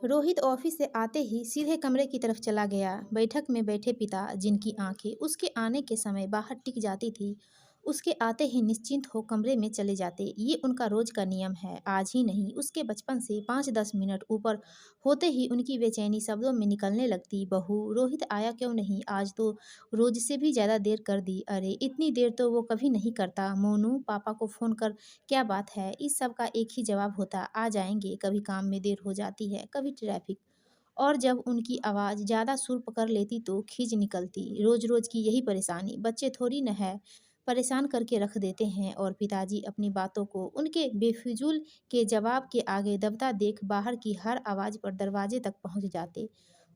Rohit office से आते ही सीधे कमरे की तरफ चला गया। बैठक में बैठे पिता, जिनकी आंखें उसके आने के समय बाहर टिक जाती थी, उसके आते ही निश्चिंत हो कमरे में चले जाते। ये उनका रोज का नियम है, आज ही नहीं, उसके बचपन से। 5-10 मिनट ऊपर होते ही उनकी बेचैनी शब्दों में निकलने लगती। बहू, रोहित आया क्यों नहीं? आज तो रोज से भी ज्यादा देर कर दी। अरे, इतनी देर तो वो कभी नहीं करता। मोनू, पापा को फोन कर। क्या बात है? इस सब का एक ही जवाब होता, आ जाएंगे। कभी काम में देर हो जाती है, कभी ट्रैफिक। और जब उनकी आवाज़ ज़्यादा सुर पकड़ लेती तो खींच निकलती। रोज रोज की यही परेशानी, बच्चे थोड़ी न है, परेशान करके रख देते हैं। और पिताजी अपनी बातों को उनके बेफिजूल के जवाब के आगे दबता देख बाहर की हर आवाज़ पर दरवाजे तक पहुंच जाते।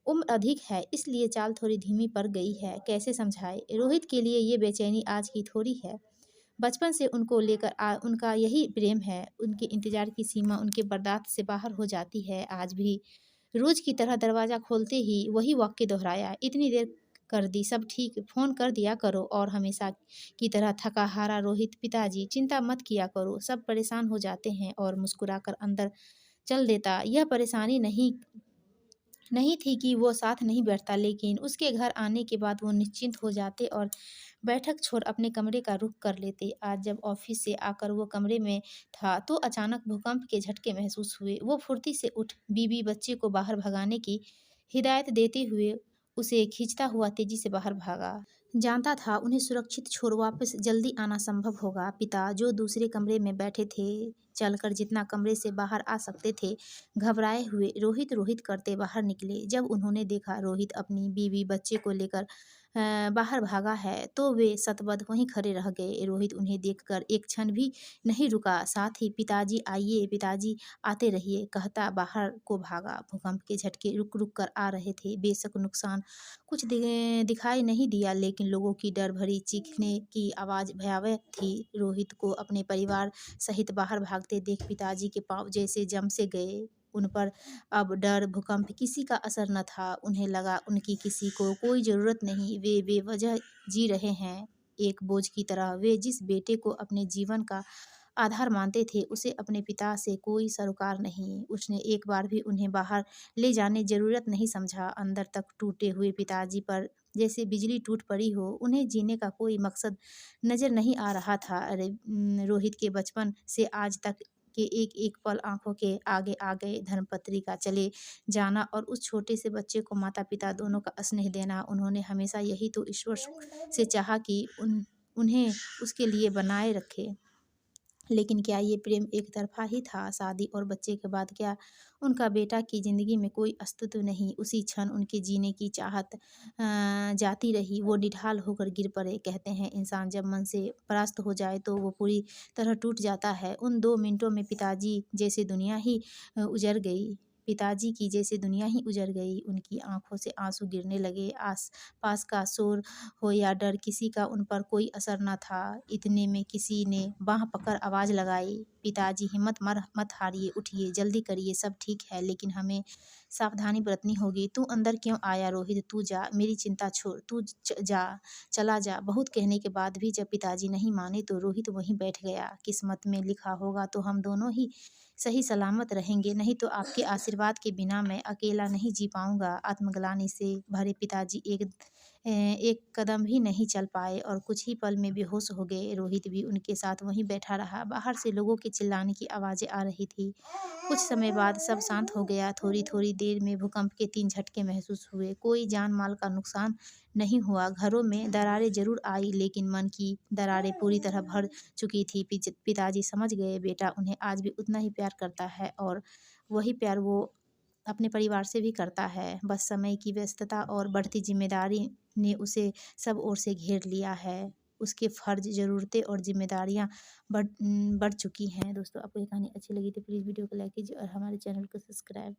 उम्र अधिक है, इसलिए चाल थोड़ी धीमी पड़ गई है। कैसे समझाए? रोहित के लिए ये बेचैनी आज की थोड़ी है। बचपन से उनको लेकर उनका यही प्रेम है। उनके इंतजार की सीमा उनके बर्दाश्त से बाहर हो जाती है। आज भी रोज की तरह दरवाज़ा खोलते ही वही वाक्य दोहराया, इतनी देर कर दी, सब ठीक, फ़ोन कर दिया करो। और हमेशा की तरह थका हारा रोहित, पिताजी चिंता मत किया करो, सब परेशान हो जाते हैं। और मुस्कुराकर अंदर चल देता। यह परेशानी नहीं नहीं थी कि वो साथ नहीं बैठता, लेकिन उसके घर आने के बाद वो निश्चिंत हो जाते और बैठक छोड़ अपने कमरे का रुख कर लेते। आज जब ऑफिस से आकर वो कमरे में था तो अचानक भूकंप के झटके महसूस हुए। वो फुर्ती से उठ बीबी बच्चे को बाहर भगाने की हिदायत देते हुए उसे खींचता हुआ तेजी से बाहर भागा। जानता था उन्हें सुरक्षित छोड़ वापस जल्दी आना संभव होगा। पिता, जो दूसरे कमरे में बैठे थे, चलकर जितना कमरे से बाहर आ सकते थे, घबराए हुए रोहित रोहित करते बाहर निकले। जब उन्होंने देखा रोहित अपनी बीवी बच्चे को लेकर बाहर भागा है तो वे सतबद्ध वहीं खड़े रह गए। रोहित उन्हें देखकर एक क्षण भी नहीं रुका, साथ ही पिताजी आइए, पिताजी आते रहिए कहता बाहर को भागा। भूकंप के झटके रुक रुक कर आ रहे थे। बेशक नुकसान कुछ दिखाई नहीं दिया, लेकिन लोगों की डर भरी चीखने की आवाज़ भयावह थी। रोहित को अपने परिवार सहित बाहर भागते देख पिताजी के पाँव जैसे जम से गए। उन पर अब डर, भूकंप किसी का असर न था। उन्हें लगा उनकी किसी को कोई ज़रूरत नहीं, वे बेवजह जी रहे हैं एक बोझ की तरह। वे जिस बेटे को अपने जीवन का आधार मानते थे, उसे अपने पिता से कोई सरोकार नहीं। उसने एक बार भी उन्हें बाहर ले जाने ज़रूरत नहीं समझा। अंदर तक टूटे हुए पिताजी पर जैसे बिजली टूट पड़ी हो। उन्हें जीने का कोई मकसद नज़र नहीं आ रहा था। अरे, रोहित के बचपन से आज तक के एक एक पल आंखों के आगे आ गए। धर्मपत्नी का चले जाना और उस छोटे से बच्चे को माता पिता दोनों का स्नेह देना। उन्होंने हमेशा यही तो ईश्वर से चाहा कि उन्हें उसके लिए बनाए रखे। लेकिन क्या ये प्रेम एक तरफ़ा ही था? शादी और बच्चे के बाद क्या उनका बेटा की ज़िंदगी में कोई अस्तित्व नहीं? उसी क्षण उनके जीने की चाहत जाती रही। वो निढाल होकर गिर पड़े। कहते हैं इंसान जब मन से परास्त हो जाए तो वो पूरी तरह टूट जाता है। उन 2 मिनटों में पिताजी जैसे दुनिया ही उजड़ गई। पिताजी की जैसे दुनिया ही उजड़ गई। उनकी आँखों से आँसू गिरने लगे। आस-पास का शोर हो या डर, किसी का उन पर कोई असर न था। इतने में किसी ने बाँह पकड़ आवाज़ लगाई, पिताजी, हिम्मत मत हारिए, उठिए, जल्दी करिए, सब ठीक है, लेकिन हमें सावधानी बरतनी होगी। तू अंदर क्यों आया रोहित? तू जा, मेरी चिंता छोड़, तू जा, चला जा। बहुत कहने के बाद भी जब पिताजी नहीं माने तो रोहित वहीं बैठ गया। किस्मत में लिखा होगा तो हम दोनों ही सही सलामत रहेंगे, नहीं तो आपके आशीर्वाद के बिना मैं अकेला नहीं जी पाऊंगा। आत्मग्लानि से भरे पिताजी एक कदम भी नहीं चल पाए और कुछ ही पल में बेहोश हो गए। रोहित भी उनके साथ वहीं बैठा रहा। बाहर से लोगों के चिल्लाने की आवाज़ें आ रही थी। कुछ समय बाद सब शांत हो गया। थोड़ी थोड़ी देर में भूकंप के 3 झटके महसूस हुए। कोई जान माल का नुकसान नहीं हुआ। घरों में दरारें जरूर आई, लेकिन मन की दरारें पूरी तरह भर चुकी थी। पिताजी समझ गए बेटा उन्हें आज भी उतना ही प्यार करता है और वही प्यार वो अपने परिवार से भी करता है। बस समय की व्यस्तता और बढ़ती जिम्मेदारी ने उसे सब ओर से घेर लिया है। उसके फ़र्ज़, ज़रूरतें और ज़िम्मेदारियाँ बढ़ चुकी हैं। दोस्तों, आपको ये कहानी अच्छी लगी तो प्लीज़ वीडियो को लाइक कीजिए और हमारे चैनल को सब्सक्राइब